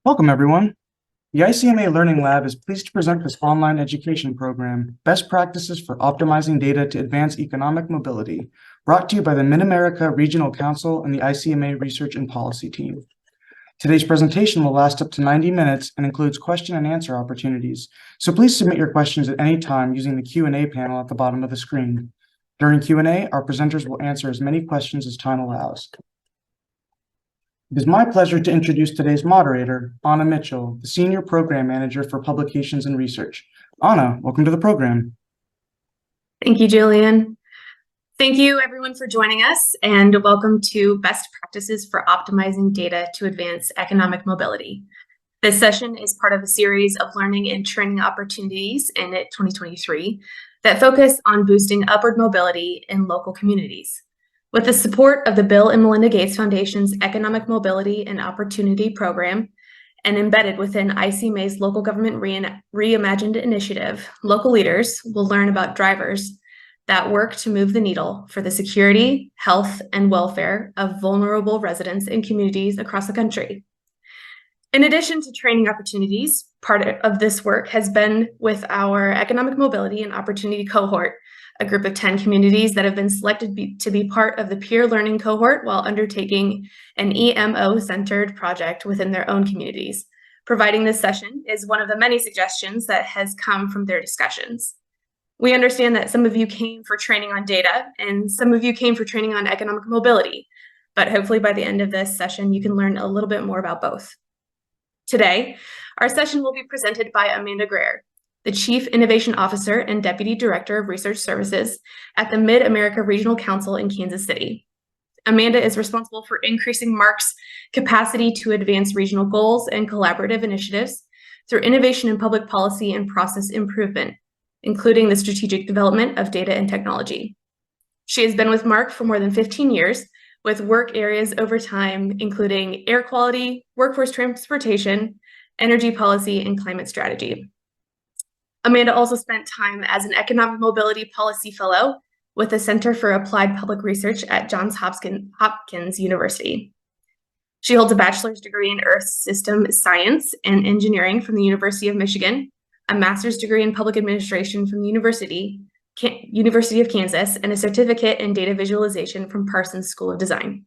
Welcome, everyone. The ICMA Learning Lab is pleased to present this online education program, Best Practices for Optimizing Data to Advance Economic Mobility, brought to you by the Mid-America Regional Council and the ICMA Research and Policy Team. Today's presentation will last up to 90 minutes and includes question and answer opportunities, so please submit your questions at any time using the Q&A panel at the bottom of the screen. During Q&A, our presenters will answer as many questions as time allows. It is my pleasure to introduce today's moderator, Anna Mitchell, the Senior Program Manager for Publications and Research. Anna, welcome to the program. Thank you, Julian. Thank you, everyone, for joining us, and welcome to Best Practices for Optimizing Data to Advance Economic Mobility. This session is part of a series of learning and training opportunities in 2023 that focus on boosting upward mobility in local communities. With the support of the Bill and Melinda Gates Foundation's Economic Mobility and Opportunity Program and embedded within ICMA's Local Government Reimagined initiative, local leaders will learn about drivers that work to move the needle for the security, health, and welfare of vulnerable residents and communities across the country. In addition to training opportunities, part of this work has been with our Economic Mobility and Opportunity Cohort, a group of 10 communities that have been selected to be part of the peer learning cohort while undertaking an EMO-centered project within their own communities. Providing this session is one of the many suggestions that has come from their discussions. We understand that some of you came for training on data and some of you came for training on economic mobility, but hopefully by the end of this session, you can learn a little bit more about both. Today, our session will be presented by Amanda Graor, the Chief Innovation Officer and Deputy Director of Research Services at the Mid-America Regional Council in Kansas City. Amanda is responsible for increasing MARC's capacity to advance regional goals and collaborative initiatives through innovation in public policy and process improvement, including the strategic development of data and technology. She has been with MARC for more than 15 years, with work areas over time, including air quality, workforce transportation, energy policy, and climate strategy. Amanda also spent time as an Economic Mobility Policy Fellow with the Center for Applied Public Research at Johns Hopkins University. She holds a bachelor's degree in Earth System Science and Engineering from the University of Michigan, a master's degree in Public Administration from the University of Kansas, and a certificate in Data Visualization from Parsons School of Design.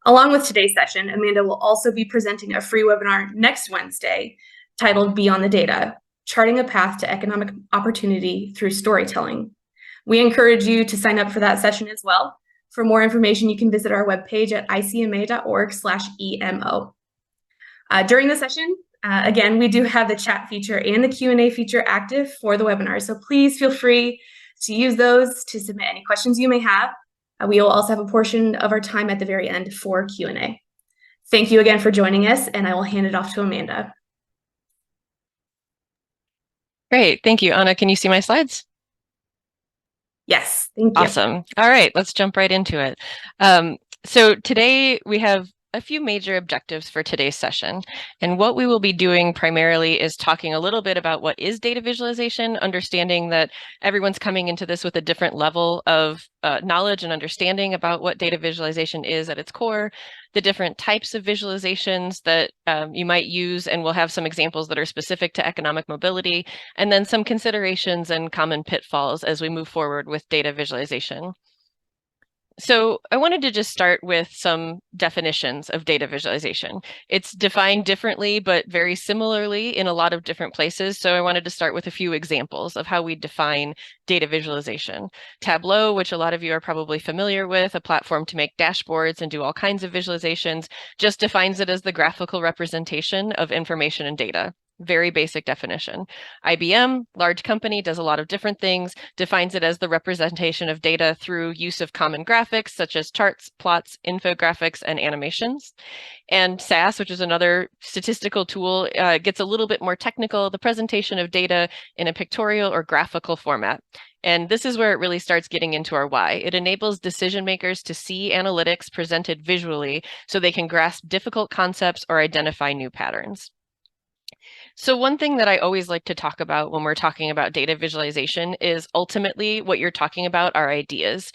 Along with today's session, Amanda will also be presenting a free webinar next Wednesday titled Beyond the Data, Charting a Path to Economic Opportunity Through Storytelling. We encourage you to sign up for that session as well. For more information, you can visit our webpage at icma.org/EMO. During the session, again, we do have the chat feature and the Q&A feature active for the webinar, so please feel free to use those to submit any questions you may have. We will also have a portion of our time at the very end for Q&A. Thank you again for joining us, and I will hand it off to Amanda. Great, thank you. Anna, can you see my slides? Yes, thank you. Awesome. All right, let's jump right into it. So today we have a few major objectives for today's session. And what we will be doing primarily is talking a little bit about what is data visualization, understanding that everyone's coming into this with a different level of knowledge and understanding about what data visualization is at its core, the different types of visualizations that you might use, and we'll have some examples that are specific to economic mobility, and then some considerations and common pitfalls as we move forward with data visualization. So I wanted to just start with some definitions of data visualization. It's defined differently, but very similarly in a lot of different places. So I wanted to start with a few examples of how we define data visualization. Tableau, which a lot of you are probably familiar with, a platform to make dashboards and do all kinds of visualizations, just defines it as the graphical representation of information and data. Very basic definition. IBM, large company, does a lot of different things, defines it as the representation of data through use of common graphics such as charts, plots, infographics, and animations. And SAS, which is another statistical tool, gets a little bit more technical, the presentation of data in a pictorial or graphical format. And this is where it really starts getting into our why. It enables decision makers to see analytics presented visually so they can grasp difficult concepts or identify new patterns. So one thing that I always like to talk about when we're talking about data visualization is ultimately what you're talking about are ideas.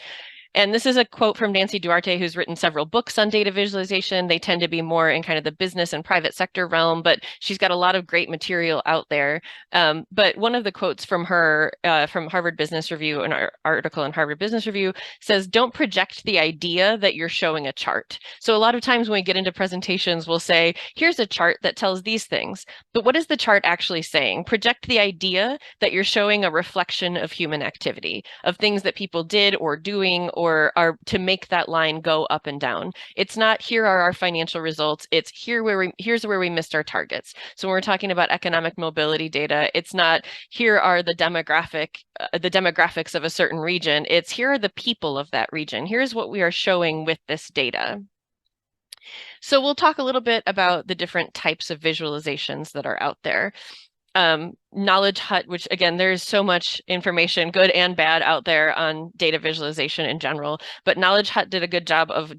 And this is a quote from Nancy Duarte, who's written several books on data visualization. They tend to be more in kind of the business and private sector realm, but she's got a lot of great material out there. But one of the quotes from her from Harvard Business Review, an article in Harvard Business Review, says, don't project the idea that you're showing a chart. So a lot of times when we get into presentations, we'll say, here's a chart that tells these things. But what is the chart actually saying? Project the idea that you're showing a reflection of human activity, of things that people did or doing or are to make that line go up and down. It's not, here are our financial results. It's here's where we missed our targets. So when we're talking about economic mobility data, it's not, here are the demographics of a certain region. It's, here are the people of that region. Here's what we are showing with this data. So we'll talk a little bit about the different types of visualizations that are out there. Knowledge Hut, which again, there's so much information, good and bad, out there on data visualization in general, but Knowledge Hut did a good job of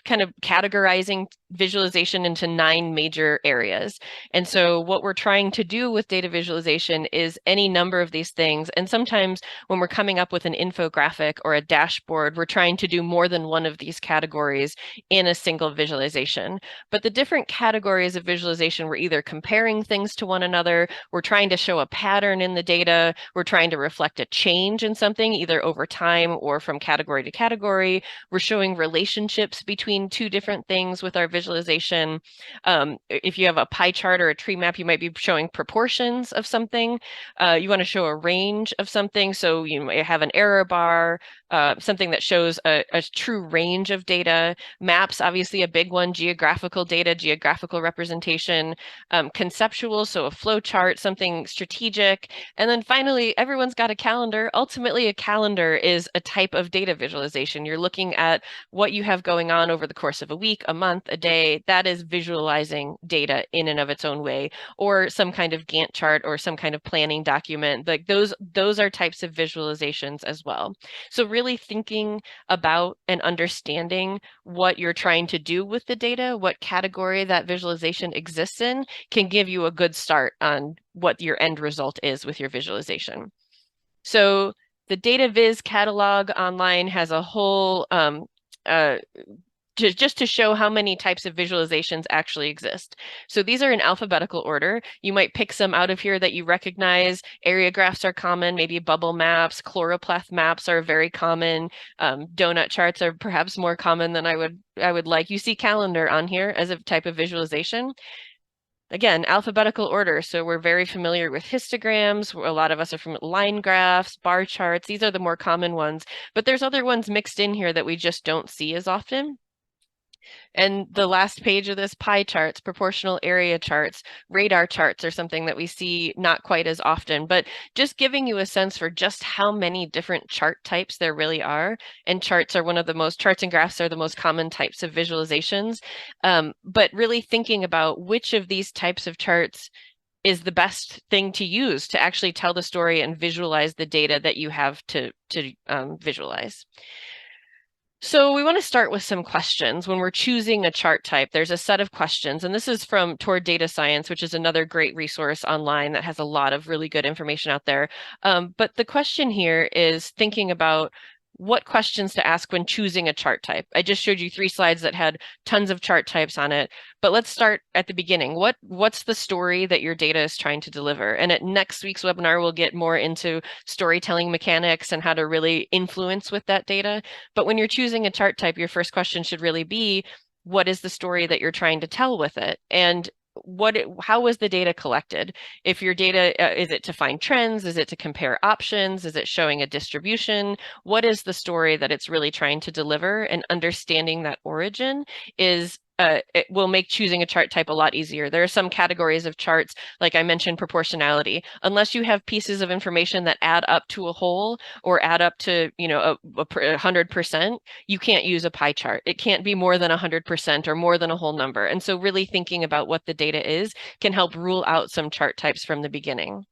kind of categorizing visualization into 9 major areas. And so what we're trying to do with data visualization is any number of these things. And sometimes when we're coming up with an infographic or a dashboard, we're trying to do more than one of these categories in a single visualization. But the different categories of visualization, we're either comparing things to one another, we're trying to show a pattern in the data, we're trying to reflect a change in something, either over time or from category to category. We're showing relationships between 2 different things with our visualization. If you have a pie chart or a tree map, you might be showing proportions of something. You want to show a range of something, so you might have an error bar, something that shows a true range of data. Maps, obviously a big one, geographical data, geographical representation, conceptual, so a flow chart, something strategic. And then finally, everyone's got a calendar. Ultimately, a calendar is a type of data visualization. You're looking at what you have going on over the course of a week, a month, a day. That is visualizing data in and of its own way, or some kind of Gantt chart or some kind of planning document. Like those are types of visualizations as well. So really thinking about and understanding what you're trying to do with the data, what category that visualization exists in, can give you a good start on what your end result is with your visualization. So the Data Viz catalog online has a whole just to show how many types of visualizations actually exist. So these are in alphabetical order. You might pick some out of here that you recognize. Area graphs are common, maybe bubble maps, chloropleth maps are very common. Donut charts are perhaps more common than I would like. You see calendar on here as a type of visualization. Again, alphabetical order. So we're very familiar with histograms. A lot of us are from line graphs, bar charts. These are the more common ones, but there's other ones mixed in here that we just don't see as often. And the last page of this, pie charts, proportional area charts, radar charts are something that we see not quite as often, but just giving you a sense for just how many different chart types there really are. And charts and graphs are the most common types of visualizations. But really thinking about which of these types of charts is the best thing to use to actually tell the story and visualize the data that you have to visualize. So we want to start with some questions. When we're choosing a chart type, there's a set of questions, and this is from Toward Data Science, which is another great resource online that has a lot of really good information out there. But the question here is thinking about what questions to ask when choosing a chart type. I just showed you 3 slides that had tons of chart types on it, but let's start at the beginning. What's the story that your data is trying to deliver? And at next week's webinar, we'll get more into storytelling mechanics and how to really influence with that data. But when you're choosing a chart type, your first question should really be, what is the story that you're trying to tell with it? And how was the data collected? If your data, is it to find trends? Is it to compare options? Is it showing a distribution? What is the story that it's really trying to deliver? And understanding that origin it will make choosing a chart type a lot easier. There are some categories of charts, like I mentioned, proportionality. Unless you have pieces of information that add up to a whole or add up to 100%, you can't use a pie chart. It can't be more than 100% or more than a whole number. And so really thinking about what the data is can help rule out some chart types from the beginning.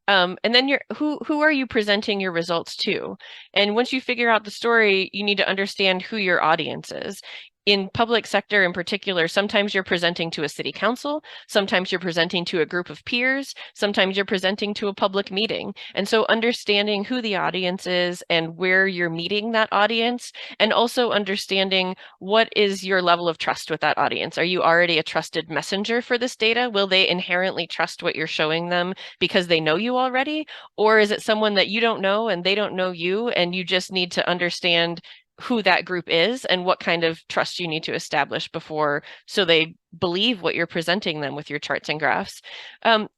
And then who are you presenting your results to? And once you figure out the story, you need to understand who your audience is. in public sector in particular, sometimes you're presenting to a city council, sometimes you're presenting to a group of peers, sometimes you're presenting to a public meeting. And so understanding who the audience is and where you're meeting that audience, and also understanding what is your level of trust with that audience. Are you already a trusted messenger for this data? Will they inherently trust what you're showing them because they know you already? Or is it someone that you don't know and they don't know you, and you just need to understand who that group is and what kind of trust you need to establish before so they believe what you're presenting them with your charts and graphs.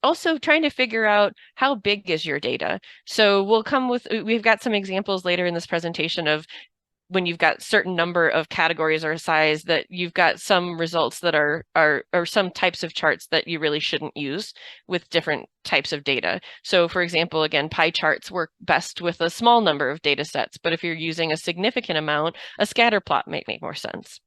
Also trying to figure out how big is your data. So we've got some examples later in this presentation of when you've got certain number of categories or size that you've got some results that are some types of charts that you really shouldn't use with different types of data. So for example, again, pie charts work best with a small number of data sets, but if you're using a significant amount, a scatter plot might make more sense.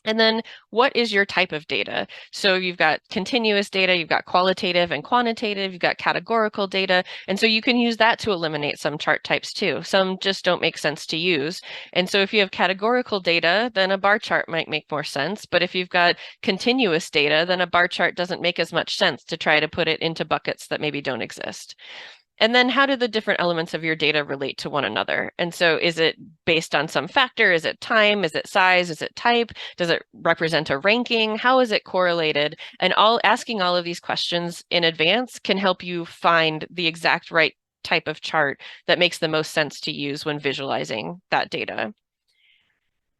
And then what is your type of data? So you've got continuous data, you've got qualitative and quantitative, you've got categorical data. And so you can use that to eliminate some chart types too. Some just don't make sense to use. And so if you have categorical data, then a bar chart might make more sense. But if you've got continuous data, then a bar chart doesn't make as much sense to try to put it into buckets that maybe don't exist. And then how do the different elements of your data relate to one another? And so is it based on some factor? Is it time? Is it size? Is it type? Does it represent a ranking? How is it correlated? And asking all of these questions in advance can help you find the exact right type of chart that makes the most sense to use when visualizing that data.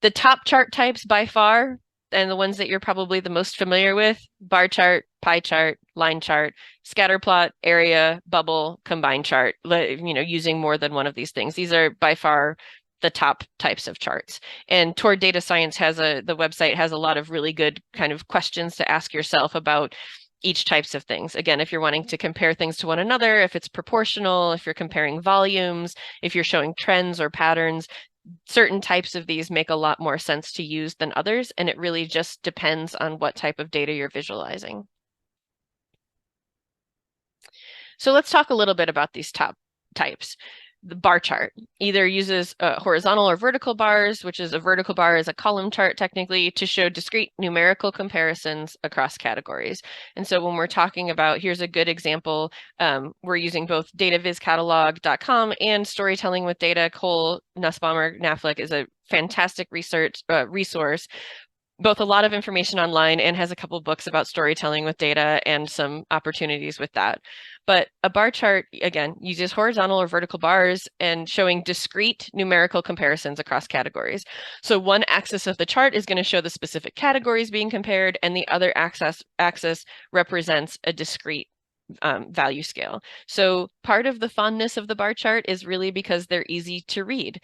The top chart types by far, and the ones that you're probably the most familiar with: bar chart, pie chart, line chart, scatter plot, area, bubble, combine chart, using more than one of these things. These are by far the top types of charts. And Toward Data Science the website has a lot of really good kind of questions to ask yourself about each types of things. Again, if you're wanting to compare things to one another, if it's proportional, if you're comparing volumes, if you're showing trends or patterns, certain types of these make a lot more sense to use than others, and it really just depends on what type of data you're visualizing. So let's talk a little bit about these top types. The bar chart either uses horizontal or vertical bars, which is a vertical bar is a column chart technically to show discrete numerical comparisons across categories. And so when we're talking about, here's a good example, we're using both datavizcatalog.com and Storytelling with Data. Cole Nussbaumer-Knaflic is a fantastic resource, both a lot of information online and has a couple books about storytelling with data and some opportunities with that. But a bar chart, again, uses horizontal or vertical bars and showing discrete numerical comparisons across categories. So one axis of the chart is going to show the specific categories being compared, and the other axis represents a discrete value scale. So part of the fondness of the bar chart is really because they're easy to read.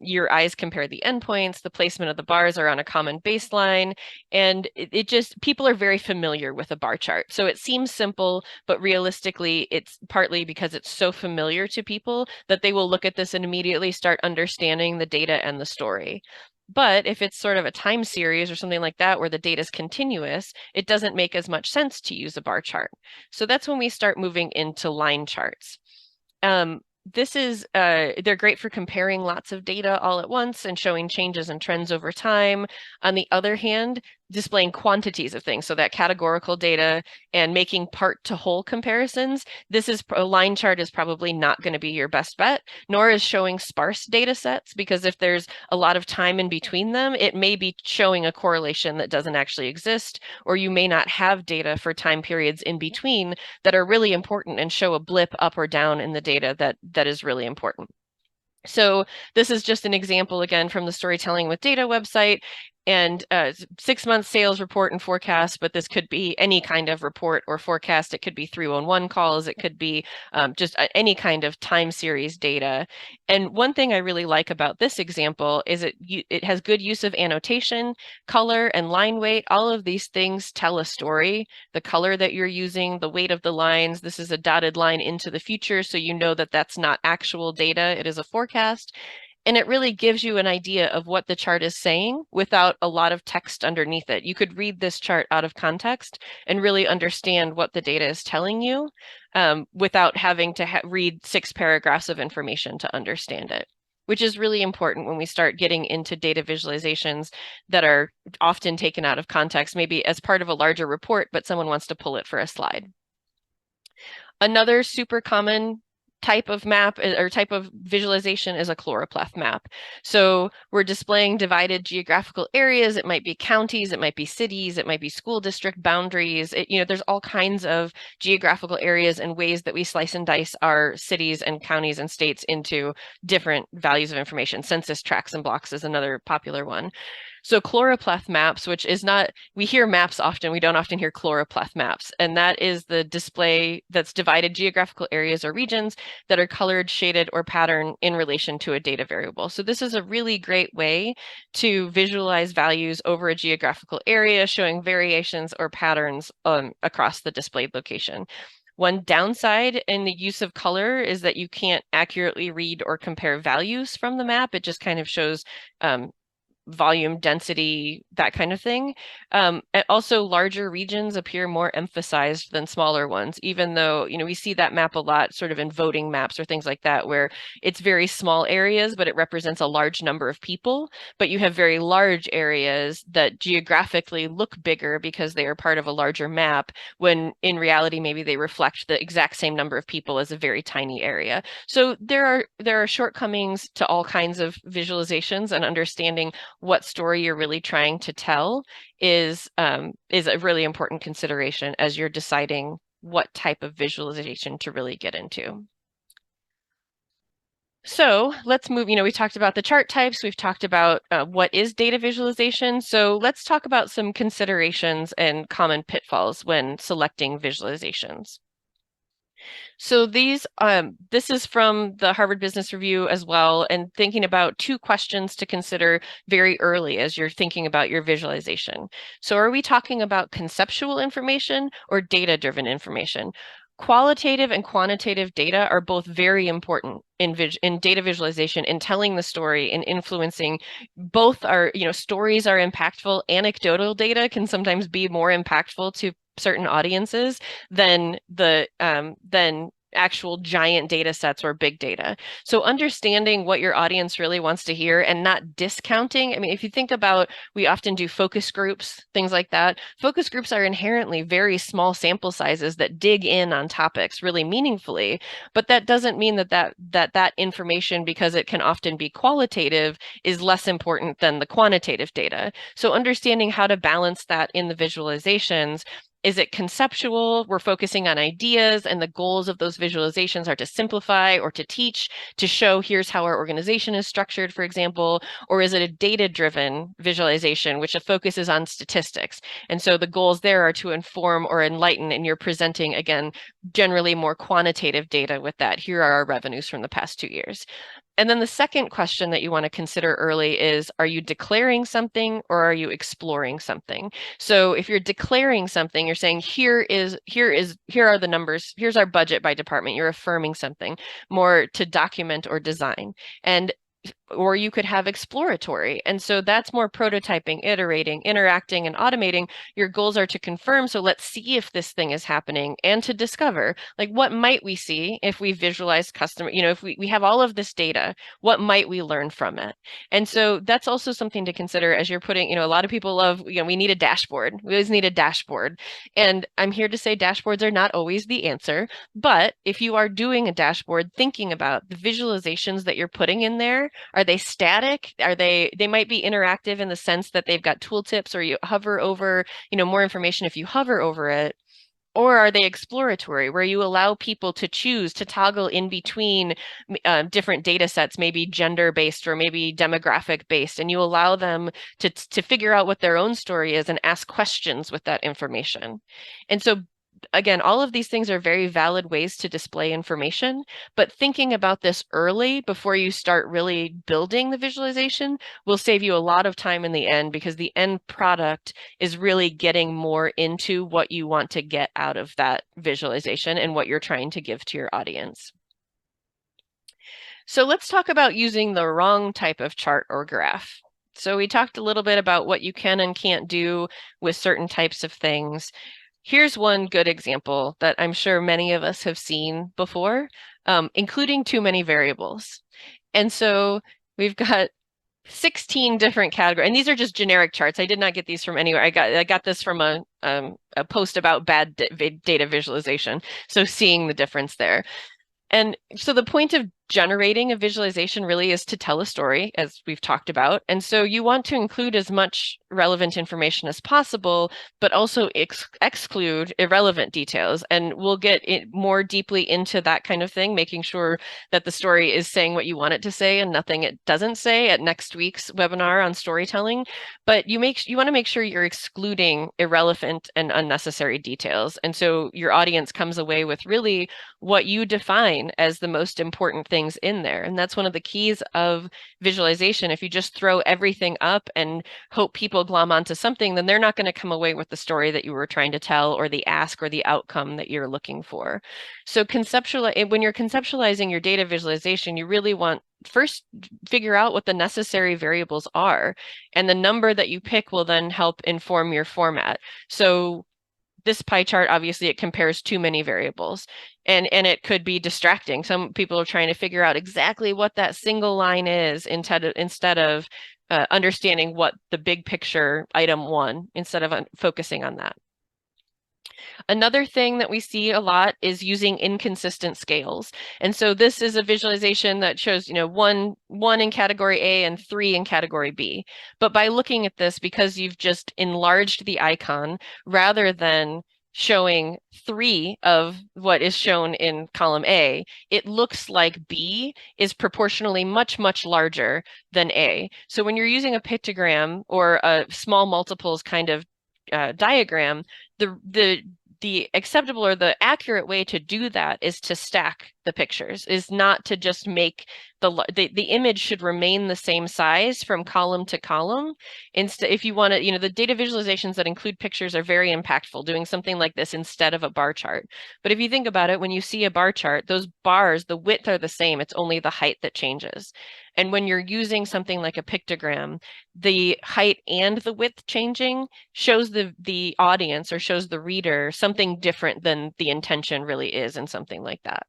Your eyes compare the endpoints, the placement of the bars are on a common baseline, and people are very familiar with a bar chart. So it seems simple, but realistically, it's partly because it's so familiar to people that they will look at this and immediately start understanding the data and the story. But if it's sort of a time series or something like that, where the data is continuous, it doesn't make as much sense to use a bar chart. So that's when we start moving into line charts. They're great for comparing lots of data all at once and showing changes and trends over time. On the other hand, displaying quantities of things, so that categorical data and making part to whole comparisons, a line chart is probably not going to be your best bet, nor is showing sparse data sets, because if there's a lot of time in between them, it may be showing a correlation that doesn't actually exist, or you may not have data for time periods in between that are really important and show a blip up or down in the data that is really important. So this is just an example, again, from the Storytelling with Data website, and 6-month sales report and forecast, but this could be any kind of report or forecast. It could be 311 calls. It could be just any kind of time series data. And one thing I really like about this example is it has good use of annotation, color, and line weight. All of these things tell a story. The color that you're using, the weight of the lines, this is a dotted line into the future, so you know that that's not actual data. It is a forecast. And it really gives you an idea of what the chart is saying without a lot of text underneath it. You could read this chart out of context and really understand what the data is telling you without having to read 6 paragraphs of information to understand it. which is really important when we start getting into data visualizations that are often taken out of context, maybe as part of a larger report, but someone wants to pull it for a slide. Another super common type of map or type of visualization is a chloropleth map. So we're displaying divided geographical areas. It might be counties, it might be cities, it might be school district boundaries. There's all kinds of geographical areas and ways that we slice and dice our cities and counties and states into different values of information. Census tracts and blocks is another popular one. So chloropleth maps, which is not, we hear maps often, we don't often hear chloropleth maps. And that is the display that's divided geographical areas or regions that are colored, shaded, or patterned in relation to a data variable. So this is a really great way to visualize values over a geographical area, showing variations or patterns across the displayed location. One downside in the use of color is that you can't accurately read or compare values from the map. It just kind of shows volume, density, that kind of thing. And also, larger regions appear more emphasized than smaller ones, even though, we see that map a lot sort of in voting maps or things like that, where it's very small areas, but it represents a large number of people. But you have very large areas that geographically look bigger because they are part of a larger map, when in reality, maybe they reflect the exact same number of people as a very tiny area. So there are shortcomings to all kinds of visualizations, and understanding what story you're really trying to tell is a really important consideration as you're deciding what type of visualization to really get into. So let's move, we talked about the chart types, we've talked about what is data visualization. So let's talk about some considerations and common pitfalls when selecting visualizations. So this is from the Harvard Business Review as well, and thinking about 2 questions to consider very early as you're thinking about your visualization. So are we talking about conceptual information or data-driven information? Qualitative and quantitative data are both very important in data visualization, in telling the story and influencing. Both are, stories are impactful. Anecdotal data can sometimes be more impactful to certain audiences than actual giant data sets or big data. So understanding what your audience really wants to hear and not discounting. I mean, if you think about, we often do focus groups, things like that. Focus groups are inherently very small sample sizes that dig in on topics really meaningfully, but that doesn't mean that information, because it can often be qualitative, is less important than the quantitative data. So understanding how to balance that in the visualizations. Is it conceptual? We're focusing on ideas, and the goals of those visualizations are to simplify or to teach, to show here's how our organization is structured, for example. Or is it a data-driven visualization, which focuses on statistics? And so the goals there are to inform or enlighten, and you're presenting, again, generally more quantitative data with that. Here are our revenues from the past 2 years. And then the second question that you want to consider early is, are you declaring something or are you exploring something? So if you're declaring something, you're saying, here are the numbers, here's our budget by department. You're affirming something more to document or design. Or you could have exploratory. And so that's more prototyping, iterating, interacting, and automating. Your goals are to confirm. So let's see if this thing is happening, and to discover, like, what might we see if we visualize customer, if we have all of this data, what might we learn from it? And so that's also something to consider as you're putting, a lot of people love, we need a dashboard. We always need a dashboard. And I'm here to say dashboards are not always the answer. But if you are doing a dashboard, thinking about the visualizations that you're putting in there, are they static? They might be interactive in the sense that they've got tooltips, or you hover over, more information if you hover over it. Or are they exploratory, where you allow people to choose to toggle in between different data sets, maybe gender-based or maybe demographic-based, and you allow them to figure out what their own story is and ask questions with that information? And so again, all of these things are very valid ways to display information, but thinking about this early before you start really building the visualization will save you a lot of time in the end, because the end product is really getting more into what you want to get out of that visualization and what you're trying to give to your audience. So let's talk about using the wrong type of chart or graph. So we talked a little bit about what you can and can't do with certain types of things. Here's one good example that I'm sure many of us have seen before, including too many variables. And so we've got 16 different categories, and these are just generic charts. I did not get these from anywhere. I got this from a post about bad data visualization. So seeing the difference there. And so the point of generating a visualization really is to tell a story, as we've talked about. And so you want to include as much relevant information as possible, but also exclude irrelevant details. And we'll get more deeply into that kind of thing, making sure that the story is saying what you want it to say and nothing it doesn't say at next week's webinar on storytelling. But you want to make sure you're excluding irrelevant and unnecessary details. And so your audience comes away with really what you define as the most important things in there. And that's one of the keys of visualization. If you just throw everything up and hope people glom onto something, then they're not going to come away with the story that you were trying to tell or the ask or the outcome that you're looking for. So when you're conceptualizing your data visualization, you really want first figure out what the necessary variables are. And the number that you pick will then help inform your format. So this pie chart, obviously, it compares too many variables, and it could be distracting. Some people are trying to figure out exactly what that single line is instead of understanding what the big picture item one, instead of focusing on that. Another thing that we see a lot is using inconsistent scales. And so this is a visualization that shows, one in category A and 3 in category B. But by looking at this, because you've just enlarged the icon rather than showing 3 of what is shown in column A, it looks like B is proportionally much, much larger than A. So when you're using a pictogram or a small multiples kind of diagram, the acceptable or the accurate way to do that is to stack the pictures, is not to just make the image should remain the same size from column to column. Instead, if you want to, the data visualizations that include pictures are very impactful, doing something like this instead of a bar chart. But if you think about it, when you see a bar chart, those bars, the width are the same. It's only the height that changes. And when you're using something like a pictogram, the height and the width changing shows the audience or shows the reader something different than the intention really is in something like that.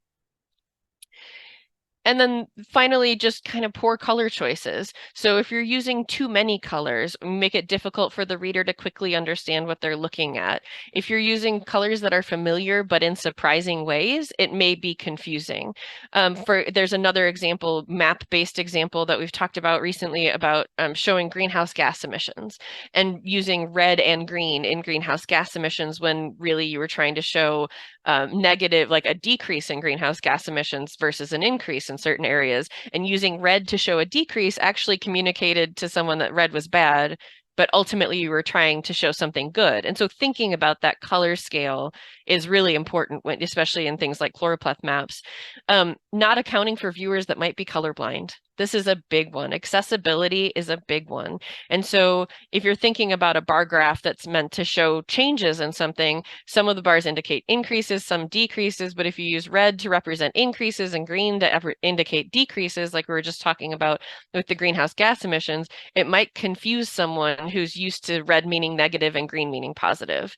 And then finally, just kind of poor color choices. So if you're using too many colors, make it difficult for the reader to quickly understand what they're looking at. If you're using colors that are familiar but in surprising ways, it may be confusing. There's another example, map-based example that we've talked about recently about showing greenhouse gas emissions and using red and green in greenhouse gas emissions when really you were trying to show negative, like a decrease in greenhouse gas emissions versus an increase in certain areas, and using red to show a decrease actually communicated to someone that red was bad, but ultimately you were trying to show something good. And so thinking about that color scale is really important, especially in things like choropleth maps. Not accounting for viewers that might be colorblind. This is a big one. Accessibility is a big one. And so if you're thinking about a bar graph that's meant to show changes in something, some of the bars indicate increases, some decreases, but if you use red to represent increases and green to indicate decreases, like we were just talking about with the greenhouse gas emissions, it might confuse someone who's used to red meaning negative and green meaning positive.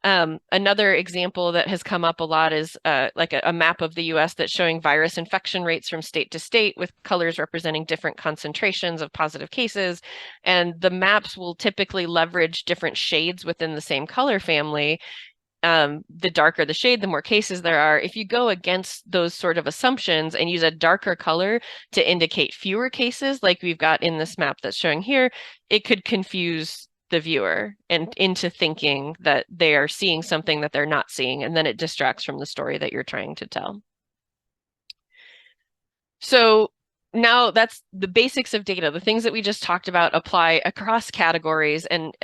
Another example that has come up a lot is like a map of the US that's showing virus infection rates from state to state with colors representing different concentrations of positive cases. And the maps will typically leverage different shades within the same color family. The darker the shade, the more cases there are. If you go against those sort of assumptions and use a darker color to indicate fewer cases, like we've got in this map that's showing here, it could confuse the viewer and into thinking that they are seeing something that they're not seeing, and then it distracts from the story that you're trying to tell. So now that's the basics of data. The things that we just talked about apply across categories and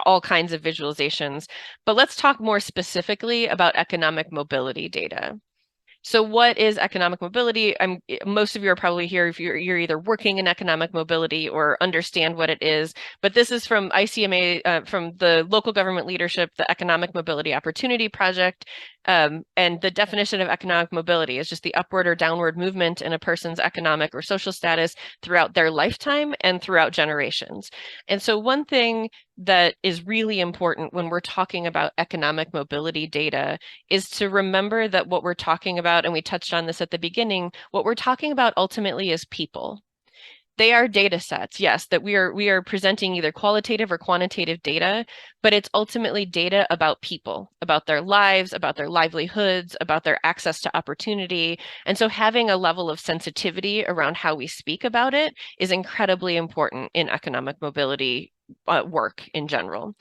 all kinds of visualizations. But let's talk more specifically about economic mobility data. So what is economic mobility? Most of you are probably here if you're either working in economic mobility or understand what it is. But this is from ICMA, from the Local Government Leadership, the Economic Mobility Opportunity Project. And the definition of economic mobility is just the upward or downward movement in a person's economic or social status throughout their lifetime and throughout generations. And so one thing that is really important when we're talking about economic mobility data is to remember that what we're talking about, and we touched on this at the beginning, what we're talking about ultimately is people. They are data sets, yes, that we are presenting either qualitative or quantitative data, but it's ultimately data about people, about their lives, about their livelihoods, about their access to opportunity. And so having a level of sensitivity around how we speak about it is incredibly important in economic mobility work in general.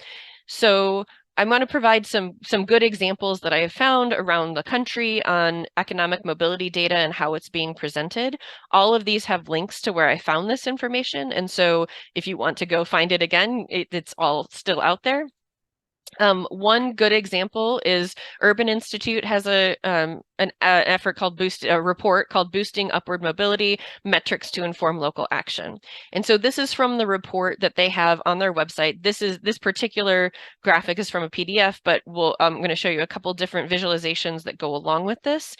So I'm going to provide some good examples that I have found around the country on economic mobility data and how it's being presented. All of these have links to where I found this information. And so if you want to go find it again, it's all still out there. One good example is Urban Institute has an effort called a report called Boosting Upward Mobility Metrics to Inform Local Action. And so this is from the report that they have on their website. This particular graphic is from a PDF, but I'm going to show you a couple different visualizations that go along with this.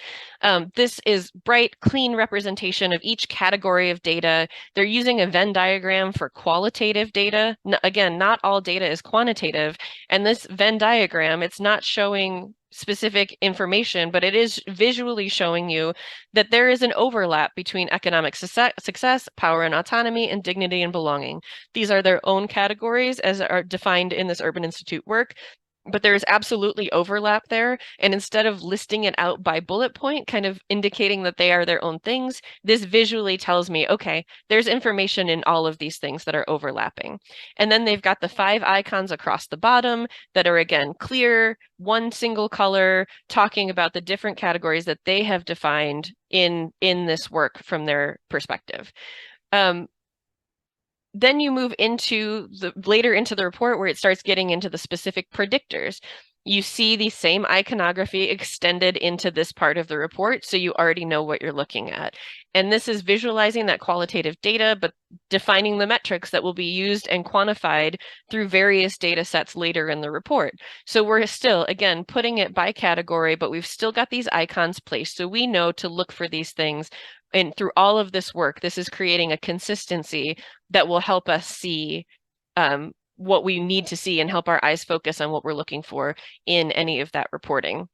This is bright, clean representation of each category of data. They're using a Venn diagram for qualitative data. Again, not all data is quantitative. And this Venn diagram, it's not showing specific information, but it is visually showing you that there is an overlap between economic success, power and autonomy, and dignity and belonging. These are their own categories as are defined in this Urban Institute work. But there is absolutely overlap there. And instead of listing it out by bullet point, kind of indicating that they are their own things, this visually tells me, okay, there's information in all of these things that are overlapping. And then they've got the 5 icons across the bottom that are, again, clear, one single color, talking about the different categories that they have defined in this work from their perspective. Then you move later into the report where it starts getting into the specific predictors. You see the same iconography extended into this part of the report, so you already know what you're looking at. And this is visualizing that qualitative data, but defining the metrics that will be used and quantified through various data sets later in the report. So we're still, again, putting it by category, but we've still got these icons placed, so we know to look for these things. And through all of this work, this is creating a consistency that will help us see what we need to see and help our eyes focus on what we're looking for in any of that reporting.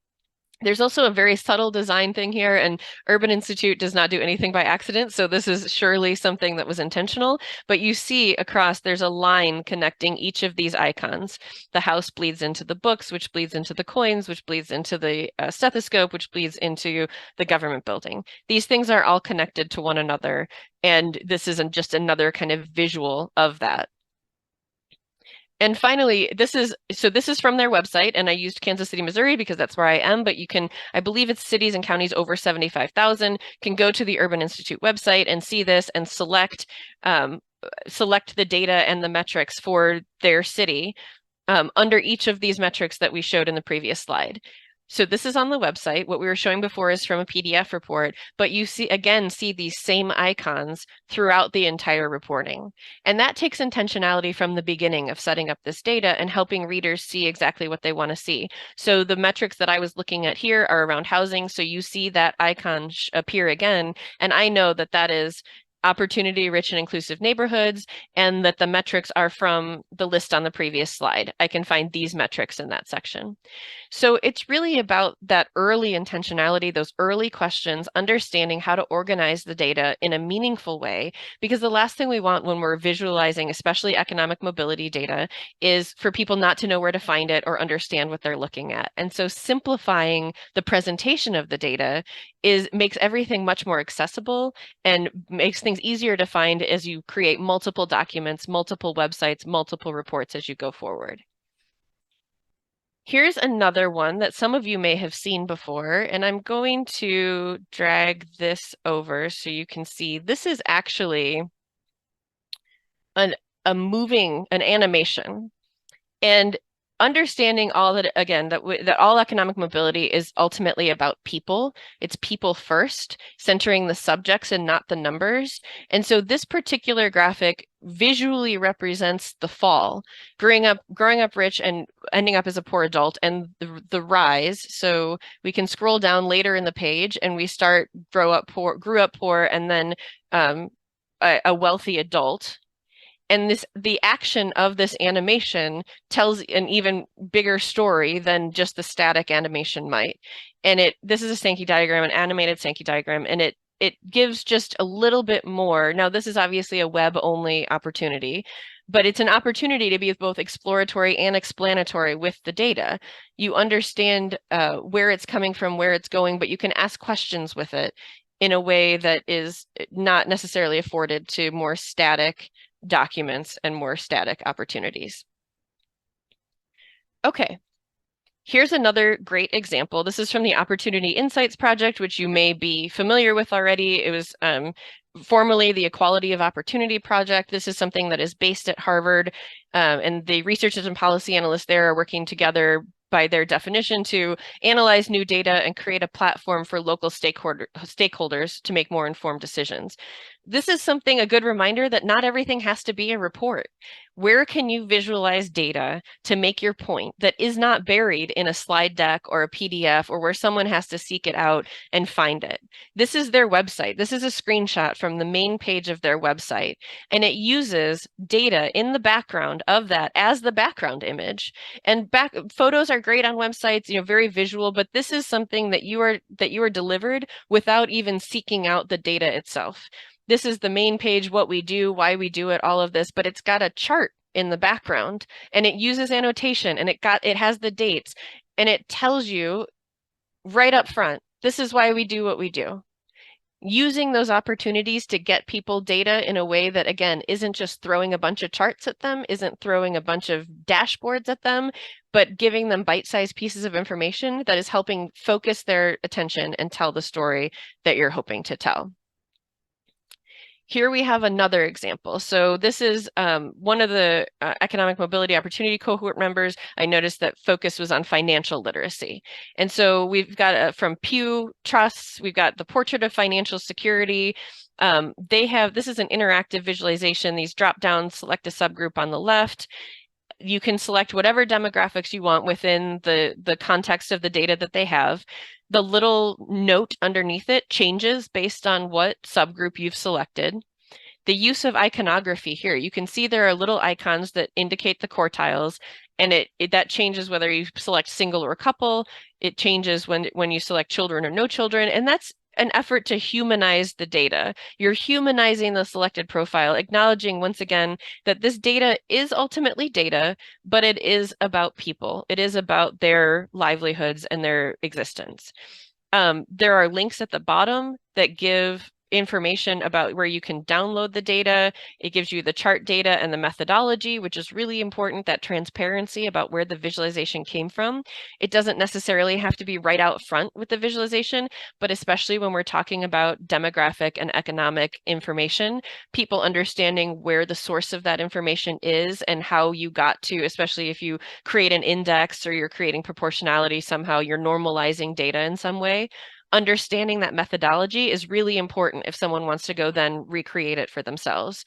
There's also a very subtle design thing here, and Urban Institute does not do anything by accident, so this is surely something that was intentional. But you see across, there's a line connecting each of these icons. The house bleeds into the books, which bleeds into the coins, which bleeds into the stethoscope, which bleeds into the government building. These things are all connected to one another, and this isn't just another kind of visual of that. And finally, this is from their website, and I used Kansas City, Missouri, because that's where I am, but you can, I believe it's cities and counties over 75,000, can go to the Urban Institute website and see this and select the data and the metrics for their city under each of these metrics that we showed in the previous slide. So this is on the website. What we were showing before is from a PDF report, but you see these same icons throughout the entire reporting. And that takes intentionality from the beginning of setting up this data and helping readers see exactly what they want to see. So the metrics that I was looking at here are around housing. So you see that icon appear again, and I know that that is opportunity rich and inclusive neighborhoods, and that the metrics are from the list on the previous slide. I can find these metrics in that section. So it's really about that early intentionality, those early questions, understanding how to organize the data in a meaningful way, because the last thing we want when we're visualizing, especially economic mobility data, is for people not to know where to find it or understand what they're looking at. And so simplifying the presentation of the data makes everything much more accessible and makes things easier to find as you create multiple documents, multiple websites, multiple reports as you go forward. Here's another one that some of you may have seen before, and I'm going to drag this over so you can see. This is actually an animation. And understanding all that, again, that all economic mobility is ultimately about people. It's people first, centering the subjects and not the numbers. And so this particular graphic visually represents the fall, growing up rich and ending up as a poor adult, and the rise. So we can scroll down later in the page and we start grew up poor, and then a wealthy adult. And the action of this animation tells an even bigger story than just the static animation might. And this is a Sankey diagram, an animated Sankey diagram, and it it gives just a little bit more. Now, this is obviously a web-only opportunity, but it's an opportunity to be both exploratory and explanatory with the data. You understand where it's coming from, where it's going, but you can ask questions with it in a way that is not necessarily afforded to more static documents and more static opportunities. Okay, here's another great example. This is from the Opportunity Insights Project, which you may be familiar with already. It was formerly the Equality of Opportunity Project. This is something that is based at Harvard, and the researchers and policy analysts there are working together by their definition to analyze new data and create a platform for local stakeholders to make more informed decisions. This is something, a good reminder that not everything has to be a report. Where can you visualize data to make your point that is not buried in a slide deck or a PDF or where someone has to seek it out and find it? This is their website. This is a screenshot from the main page of their website, and it uses data in the background of that as the background image. And photos are great on websites, very visual, but this is something that you are delivered without even seeking out the data itself. This is the main page, what we do, why we do it, all of this, but it's got a chart in the background, and it uses annotation, and it has the dates, and it tells you right up front, this is why we do what we do. Using those opportunities to get people data in a way that, again, isn't just throwing a bunch of charts at them, isn't throwing a bunch of dashboards at them, but giving them bite-sized pieces of information that is helping focus their attention and tell the story that you're hoping to tell. Here we have another example. So this is one of the economic mobility opportunity cohort members. I noticed that focus was on financial literacy. And so we've got from Pew Trusts, we've got the Portrait of Financial Security. This is an interactive visualization. These drop down, select a subgroup on the left. You can select whatever demographics you want within the context of the data that they have. The little note underneath it changes based on what subgroup you've selected. The use of iconography here, you can see there are little icons that indicate the quartiles, and that changes whether you select single or couple. It changes when you select children or no children, and that's an effort to humanize the data. You're humanizing the selected profile, acknowledging once again that this data is ultimately data, but it is about people. It is about their livelihoods and their existence. There are links at the bottom that give information about where you can download the data. It gives you the chart data and the methodology, which is really important, that transparency about where the visualization came from. It doesn't necessarily have to be right out front with the visualization, but especially when we're talking about demographic and economic information, people understanding where the source of that information is and how you got to, especially if you create an index or you're creating proportionality, somehow you're normalizing data in some way. Understanding that methodology is really important if someone wants to go then recreate it for themselves.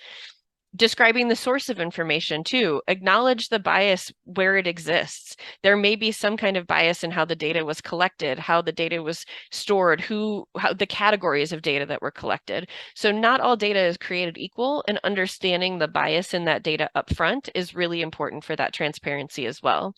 Describing the source of information too, acknowledge the bias where it exists. There may be some kind of bias in how the data was collected, how the data was stored, how the categories of data that were collected. So not all data is created equal, and understanding the bias in that data up front is really important for that transparency as well.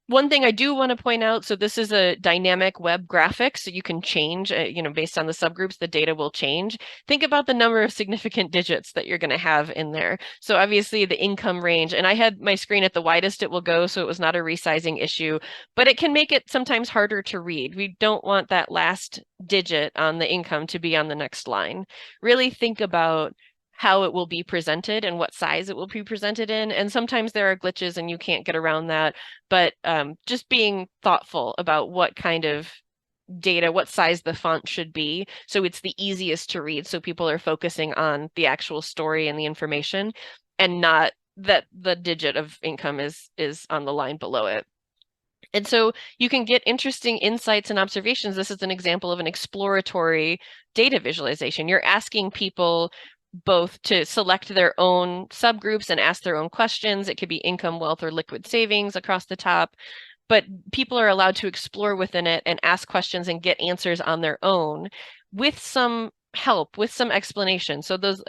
One thing I do want to point out, so this is a dynamic web graphic, so you can change, based on the subgroups, the data will change. Think about the number of significant digits that you're going to have in there. So obviously the income range, and I had my screen at the widest it will go, so it was not a resizing issue, but it can make it sometimes harder to read. We don't want that last digit on the income to be on the next line. Really think about how it will be presented and what size it will be presented in. And sometimes there are glitches and you can't get around that, but just being thoughtful about what kind of data, what size the font should be, so it's the easiest to read, so people are focusing on the actual story and the information, and not that the digit of income is on the line below it. And so you can get interesting insights and observations. This is an example of an exploratory data visualization. You're asking people both to select their own subgroups and ask their own questions. It could be income, wealth, or liquid savings across the top, but people are allowed to explore within it and ask questions and get answers on their own with some help, with some explanation. So those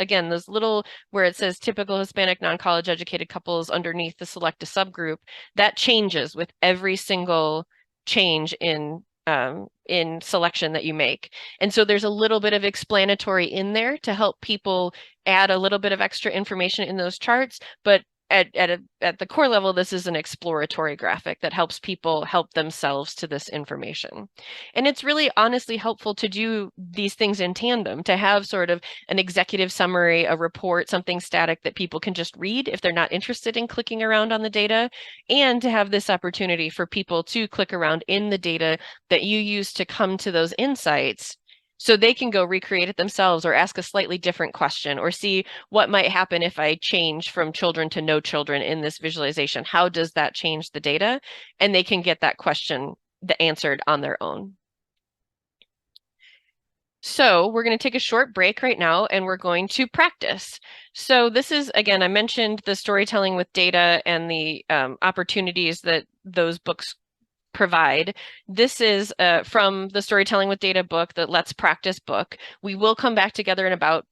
little, where it says typical Hispanic non-college educated couples underneath the select a subgroup, that changes with every single change in in selection that you make. And so there's a little bit of explanatory in there to help people add a little bit of extra information in those charts, but at the core level, this is an exploratory graphic that helps people help themselves to this information. And it's really honestly helpful to do these things in tandem, to have sort of an executive summary, a report, something static that people can just read if they're not interested in clicking around on the data, and to have this opportunity for people to click around in the data that you use to come to those insights, so they can go recreate it themselves or ask a slightly different question or see what might happen if I change from children to no children in this visualization. How does that change the data? And they can get that question answered on their own. So we're going to take a short break right now and we're going to practice. So this is, again, I mentioned the storytelling with data and the opportunities that those books provide. This is from the Storytelling with Data book, the Let's Practice book. We will come back together in about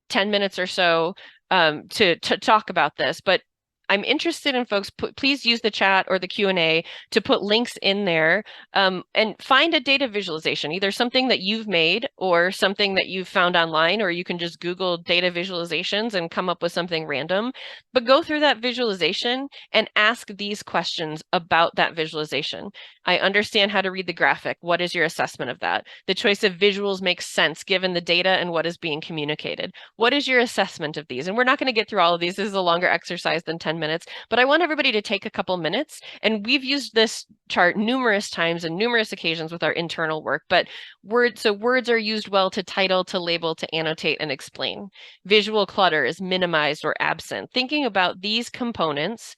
10 minutes or so to talk about this, but I'm interested in folks, please use the chat or the Q&A to put links in there and find a data visualization, either something that you've made or something that you've found online, or you can just Google data visualizations and come up with something random. But go through that visualization and ask these questions about that visualization. I understand how to read the graphic. What is your assessment of that? The choice of visuals makes sense given the data and what is being communicated. What is your assessment of these? And we're not going to get through all of these. This is a longer exercise than 10 minutes, but I want everybody to take a couple minutes. And we've used this chart numerous times and numerous occasions with our internal work, but words are used well to title, to label, to annotate, and explain. Visual clutter is minimized or absent. Thinking about these components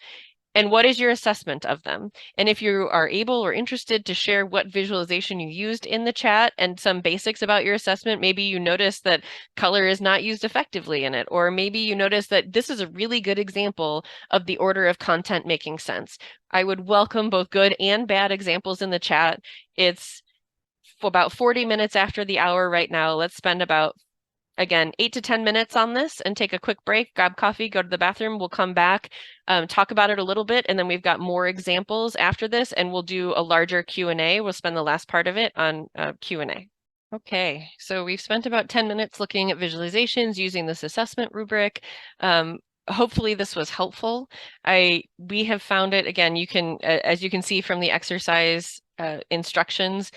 and what is your assessment of them? And if you are able or interested to share what visualization you used in the chat and some basics about your assessment, maybe you notice that color is not used effectively in it, or maybe you notice that this is a really good example of the order of content making sense. I would welcome both good and bad examples in the chat. It's about 40 minutes after the hour right now. Let's spend about, again, 8 to 10 minutes on this and take a quick break, grab coffee, go to the bathroom. We'll come back, talk about it a little bit, and then we've got more examples after this, and we'll do a larger Q&A. We'll spend the last part of it on Q&A. Okay, so we've spent about 10 minutes looking at visualizations using this assessment rubric. Hopefully this was helpful. We have found it, again, you can, as you can see from the exercise instructions,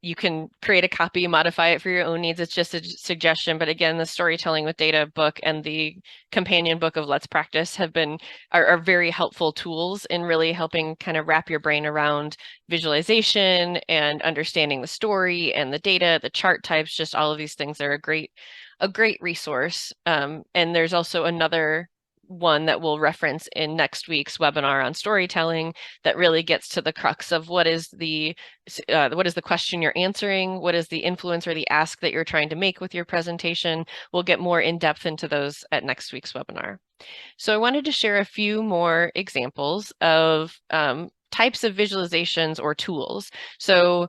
you can create a copy, modify it for your own needs. It's just a suggestion. But again, the Storytelling with Data book and the companion book of Let's Practice are very helpful tools in really helping kind of wrap your brain around visualization and understanding the story and the data, the chart types, just all of these things are a great resource. And there's also another one that we'll reference in next week's webinar on storytelling that really gets to the crux of what is the question you're answering, what is the influence or the ask that you're trying to make with your presentation. We'll get more in depth into those at next week's webinar. So I wanted to share a few more examples of types of visualizations or tools. So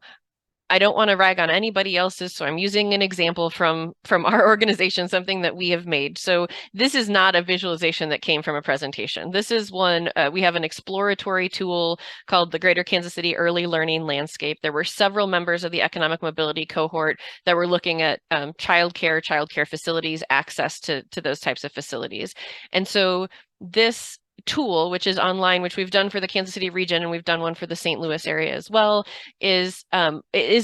I don't want to rag on anybody else's, so I'm using an example from our organization, something that we have made. So this is not a visualization that came from a presentation. This is one, we have an exploratory tool called the Greater Kansas City Early Learning Landscape. There were several members of the economic mobility cohort that were looking at childcare facilities, access to those types of facilities. And so this tool, which is online, which we've done for the Kansas City region and we've done one for the St. Louis area as well, is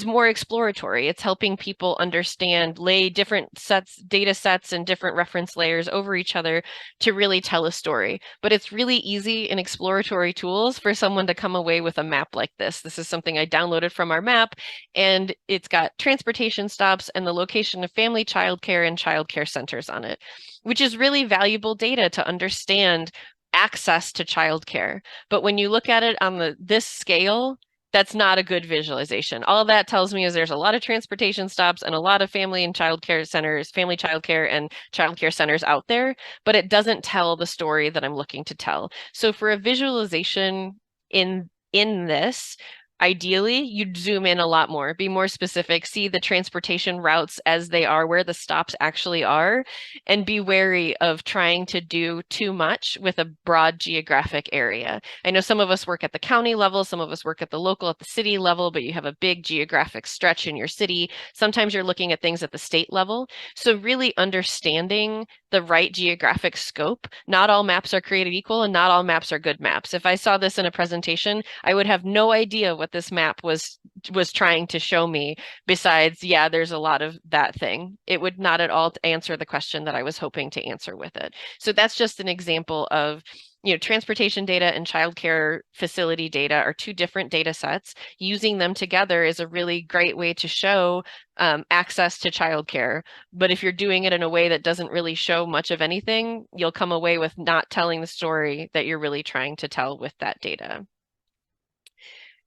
more exploratory. It's helping people understand, lay different data sets and different reference layers over each other to really tell a story. But it's really easy in exploratory tools for someone to come away with a map like this. This is something I downloaded from our map, and it's got transportation stops and the location of family childcare and childcare centers on it, which is really valuable data to understand access to childcare. But when you look at it on this scale, that's not a good visualization. All that tells me is there's a lot of transportation stops and a lot of family and childcare centers, family childcare and childcare centers out there, but it doesn't tell the story that I'm looking to tell. So for a visualization in this, Ideally, you'd zoom in a lot more, be more specific, see the transportation routes as they are, where the stops actually are, and be wary of trying to do too much with a broad geographic area. I know some of us work at the county level, some of us work at the city level, but you have a big geographic stretch in your city. Sometimes you're looking at things at the state level. So really understanding the right geographic scope. Not all maps are created equal and not all maps are good maps. If I saw this in a presentation, I would have no idea what this map was trying to show me besides, yeah, there's a lot of that thing. It would not at all answer the question that I was hoping to answer with it. So that's just an example of, transportation data and childcare facility data are two different data sets. Using them together is a really great way to show access to childcare. But if you're doing it in a way that doesn't really show much of anything, you'll come away with not telling the story that you're really trying to tell with that data.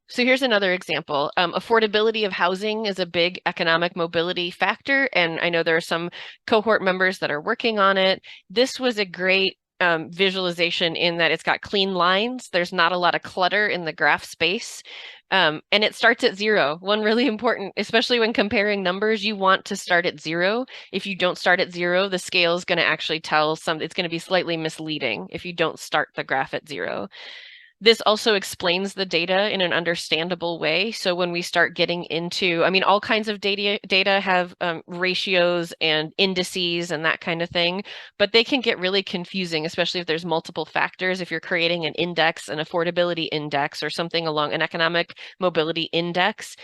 So here's another example. Affordability of housing is a big economic mobility factor, and I know there are some cohort members that are working on it. This was a great visualization in that it's got clean lines. There's not a lot of clutter in the graph space. And it starts at 0. One really important, especially when comparing numbers, you want to start at 0. If you don't start at 0, the scale is going to actually tell it's going to be slightly misleading if you don't start the graph at 0. This also explains the data in an understandable way. So when we start getting into, all kinds of data have ratios and indices and that kind of thing, but they can get really confusing, especially if there's multiple factors. If you're creating an index, an affordability index, or something along an economic mobility index,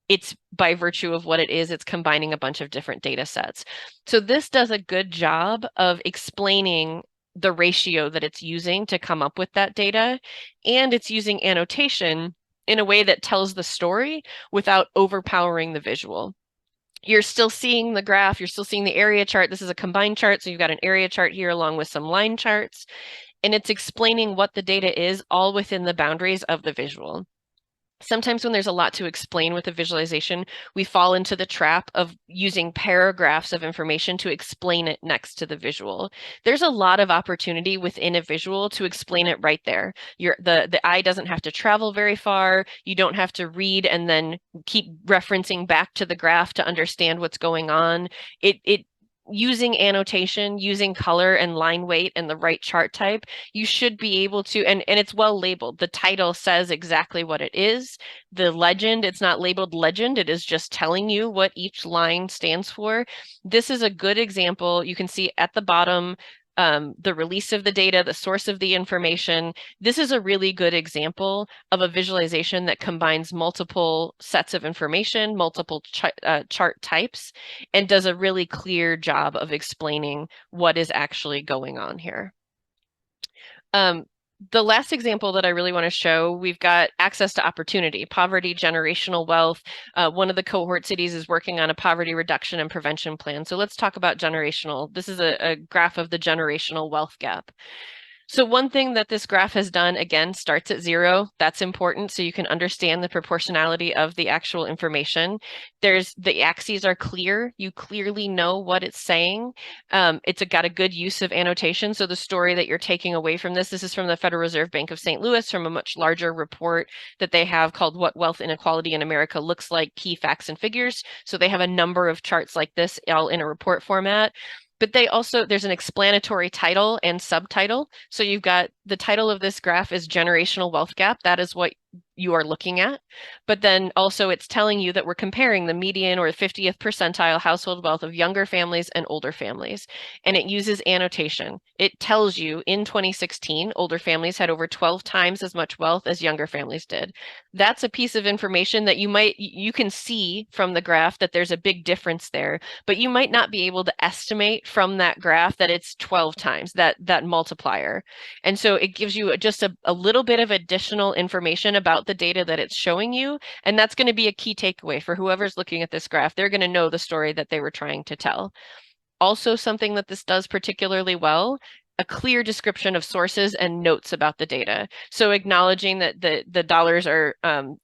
it's by virtue of what it is, it's combining a bunch of different data sets. So this does a good job of explaining the ratio that it's using to come up with that data, and it's using annotation in a way that tells the story without overpowering the visual. You're still seeing the graph, you're still seeing the area chart. This is a combined chart, so you've got an area chart here along with some line charts, and it's explaining what the data is all within the boundaries of the visual. Sometimes when there's a lot to explain with a visualization, we fall into the trap of using paragraphs of information to explain it next to the visual. There's a lot of opportunity within a visual to explain it right there. The eye doesn't have to travel very far. You don't have to read and then keep referencing back to the graph to understand what's going on. Using annotation, using color and line weight and the right chart type, you should be able to, and it's well labeled. The title says exactly what it is. The legend, it's not labeled legend, it is just telling you what each line stands for. This is a good example. You can see at the bottom, the release of the data, the source of the information. This is a really good example of a visualization that combines multiple sets of information, multiple chart types, and does a really clear job of explaining what is actually going on here. The last example that I really want to show, we've got access to opportunity, poverty, generational wealth. One of the cohort cities is working on a poverty reduction and prevention plan. So let's talk about generational. This is a graph of the generational wealth gap. So one thing that this graph has done, again, starts at 0. That's important so you can understand the proportionality of the actual information. The axes are clear. You clearly know what it's saying. It's got a good use of annotation. So the story that you're taking away from this is from the Federal Reserve Bank of St. Louis, from a much larger report that they have called What Wealth Inequality in America Looks Like, Key Facts and Figures. So they have a number of charts like this all in a report format. But there's an explanatory title and subtitle. So you've got the title of this graph is Generational Wealth Gap. That is what you are looking at. But then also it's telling you that we're comparing the median or 50th percentile household wealth of younger families and older families. And it uses annotation. It tells you in 2016, older families had over 12 times as much wealth as younger families did. That's a piece of information that you can see from the graph that there's a big difference there, but you might not be able to estimate from that graph that it's 12 times that multiplier. And so it gives you just a little bit of additional information about the data that it's showing you. And that's going to be a key takeaway for whoever's looking at this graph. They're going to know the story that they were trying to tell. Also, something that this does particularly well, a clear description of sources and notes about the data. So acknowledging that the dollars are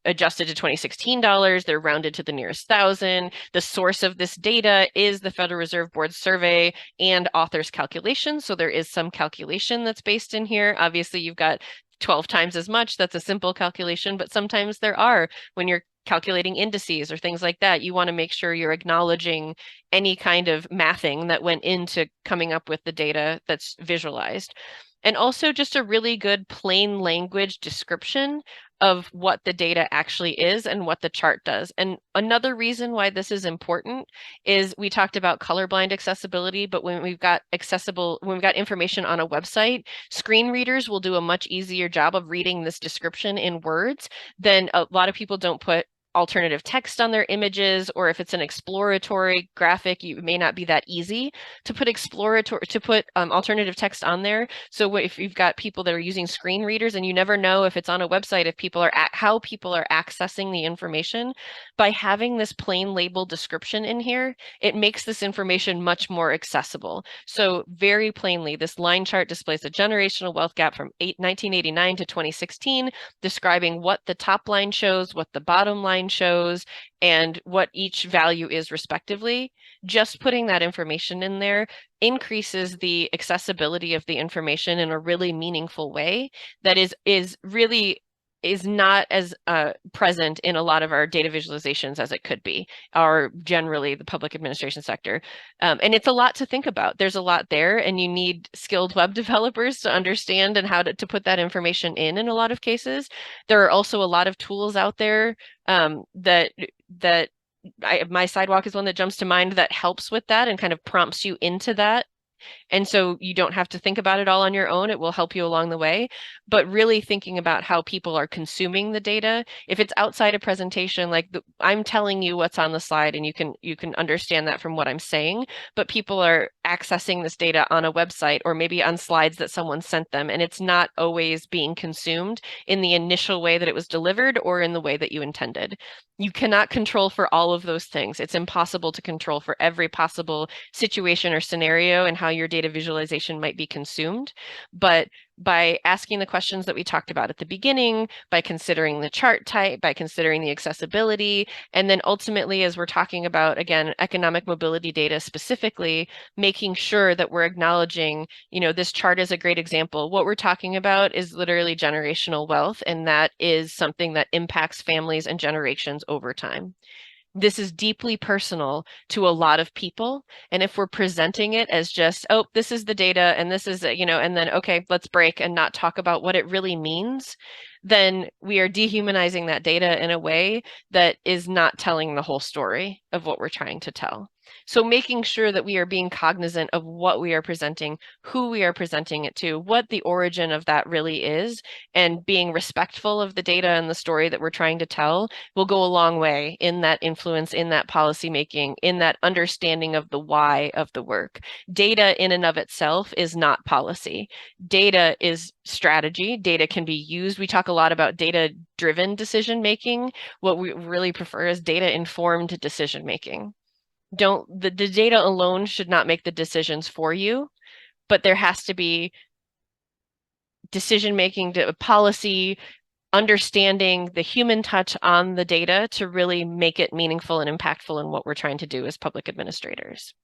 adjusted to 2016 dollars, they're rounded to the nearest thousand. The source of this data is the Federal Reserve Board survey and author's calculation. So there is some calculation that's based in here. Obviously, you've got 12 times as much. That's a simple calculation, but sometimes there are when you're calculating indices or things like that. You want to make sure you're acknowledging any kind of mathing that went into coming up with the data that's visualized. And also just a really good plain language description of what the data actually is and what the chart does. And another reason why this is important is we talked about colorblind accessibility, but when we've got information on a website, screen readers will do a much easier job of reading this description in words than a lot of people don't put alternative text on their images, or if it's an exploratory graphic, it may not be that easy to put alternative text on there. So if you've got people that are using screen readers and you never know if it's on a website, if people are how people are accessing the information, by having this plain label description in here, it makes this information much more accessible. So very plainly, this line chart displays a generational wealth gap from 1989 to 2016, describing what the top line shows, what the bottom line shows, and what each value is respectively. Just putting that information in there increases the accessibility of the information in a really meaningful way that is not as present in a lot of our data visualizations as it could be, or generally the public administration sector. And it's a lot to think about. There's a lot there, and you need skilled web developers to understand and how to put that information in a lot of cases. There are also a lot of tools out there my Sidewalk is one that jumps to mind that helps with that and kind of prompts you into that. And so you don't have to think about it all on your own. It will help you along the way. But really thinking about how people are consuming the data. If it's outside a presentation, like I'm telling you what's on the slide, and you can understand that from what I'm saying, but people are accessing this data on a website or maybe on slides that someone sent them, and it's not always being consumed in the initial way that it was delivered or in the way that you intended. You cannot control for all of those things. It's impossible to control for every possible situation or scenario and how your data visualization might be consumed. But by asking the questions that we talked about at the beginning, by considering the chart type, by considering the accessibility, and then ultimately, as we're talking about, again, economic mobility data specifically, making sure that we're acknowledging, this chart is a great example. What we're talking about is literally generational wealth, and that is something that impacts families and generations over time. This is deeply personal to a lot of people. And if we're presenting it as just, oh, this is the data and this is, and then, okay, let's break and not talk about what it really means, then we are dehumanizing that data in a way that is not telling the whole story of what we're trying to tell. So making sure that we are being cognizant of what we are presenting, who we are presenting it to, what the origin of that really is, and being respectful of the data and the story that we're trying to tell will go a long way in that influence, in that policy making, in that understanding of the why of the work. Data in and of itself is not policy. Data is strategy. Data can be used. We talk a lot about data-driven decision making. What we really prefer is data-informed decision making. The data alone should not make the decisions for you, but there has to be decision making, policy, understanding the human touch on the data to really make it meaningful and impactful in what we're trying to do as public administrators.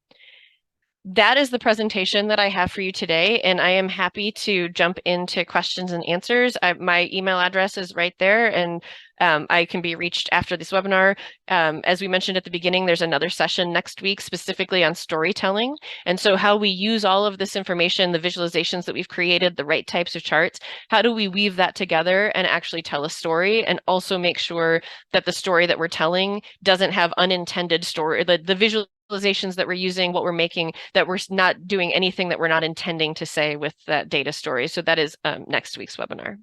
That is the presentation that I have for you today, and I am happy to jump into questions and answers. My email address is right there, and I can be reached after this webinar. As we mentioned at the beginning, there's another session next week specifically on storytelling. And so how we use all of this information, the visualizations that we've created, the right types of charts, how do we weave that together and actually tell a story, and also make sure that the story that we're telling doesn't have unintended story, the visualizations that we're using, what we're making, that we're not doing anything that we're not intending to say with that data story. So that is next week's webinar.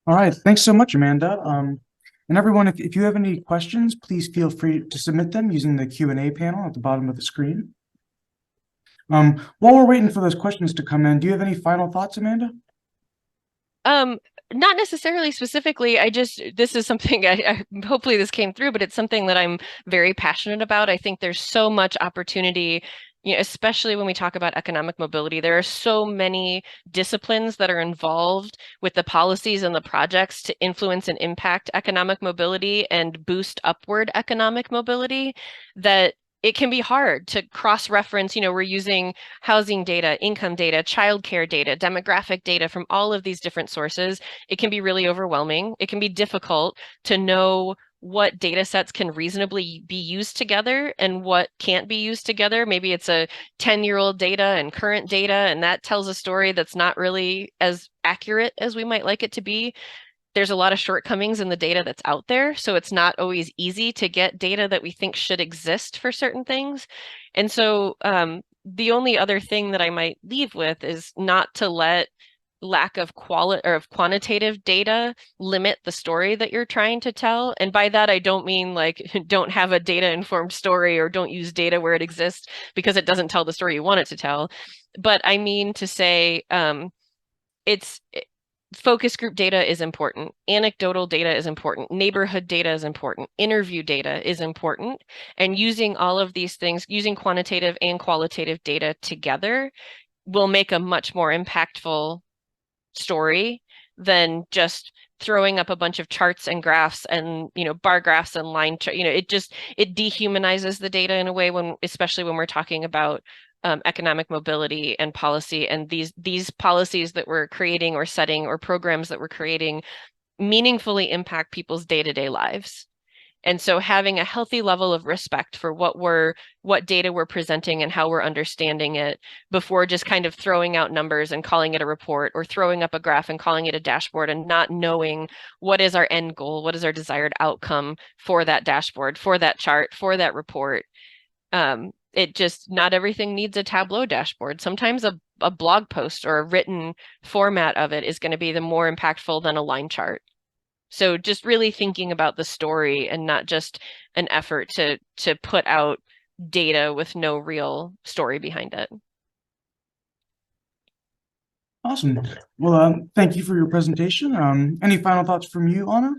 All right, thanks so much, Amanda. And everyone, if you have any questions, please feel free to submit them using the Q&A panel at the bottom of the screen. While we're waiting for those questions to come in, do you have any final thoughts, Amanda? Not necessarily specifically. This is something hopefully this came through, but it's something that I'm very passionate about. I think there's so much opportunity, especially when we talk about economic mobility. There are so many disciplines that are involved with the policies and the projects to influence and impact economic mobility and boost upward economic mobility, that it can be hard to cross-reference, we're using housing data, income data, childcare data, demographic data from all of these different sources. It can be really overwhelming. It can be difficult to know what data sets can reasonably be used together and what can't be used together. Maybe it's a 10-year-old data and current data, and that tells a story that's not really as accurate as we might like it to be. There's a lot of shortcomings in the data that's out there, so it's not always easy to get data that we think should exist for certain things. And so the only other thing that I might leave with is not to let lack of quality or of quantitative data limit the story that you're trying to tell. And by that, I don't mean like don't have a data informed story or don't use data where it exists because it doesn't tell the story you want it to tell. But I mean to say focus group data is important. Anecdotal data is important. Neighborhood data is important. Interview data is important. And using all of these things, using quantitative and qualitative data together will make a much more impactful story than just throwing up a bunch of charts and graphs and bar graphs and line chart. It dehumanizes the data in a way especially when we're talking about economic mobility and policy, and these policies that we're creating or setting or programs that we're creating meaningfully impact people's day-to-day lives. And so having a healthy level of respect for what data we're presenting and how we're understanding it before just kind of throwing out numbers and calling it a report, or throwing up a graph and calling it a dashboard and not knowing what is our end goal, what is our desired outcome for that dashboard, for that chart, for that report. Not everything needs a Tableau dashboard. Sometimes a blog post or a written format of it is going to be the more impactful than a line chart. So just really thinking about the story and not just an effort to put out data with no real story behind it. Awesome. Well, thank you for your presentation. Any final thoughts from you, Anna?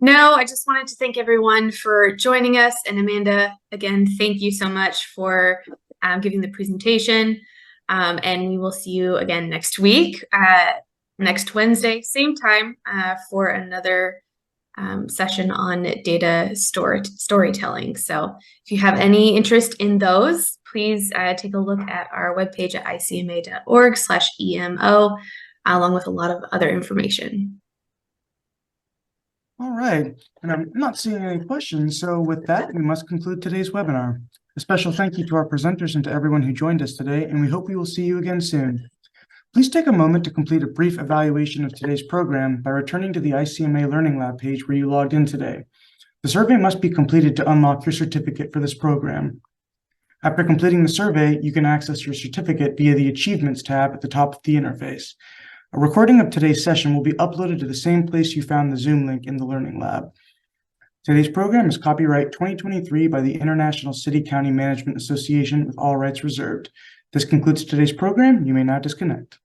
No, I just wanted to thank everyone for joining us. And Amanda, again, thank you so much for giving the presentation. And we will see you again next week, next Wednesday, same time, for another session on data storytelling. So if you have any interest in those, please take a look at our webpage at icma.org/EMO, along with a lot of other information. All right, and I'm not seeing any questions, so with that, we must conclude today's webinar. A special thank you to our presenters and to everyone who joined us today, and we hope we will see you again soon. Please take a moment to complete a brief evaluation of today's program by returning to the ICMA Learning Lab page where you logged in today. The survey must be completed to unlock your certificate for this program. After completing the survey, you can access your certificate via the Achievements tab at the top of the interface. A recording of today's session will be uploaded to the same place you found the Zoom link in the Learning Lab. Today's program is copyright 2023 by the International City County Management Association with all rights reserved. This concludes today's program. You may now disconnect.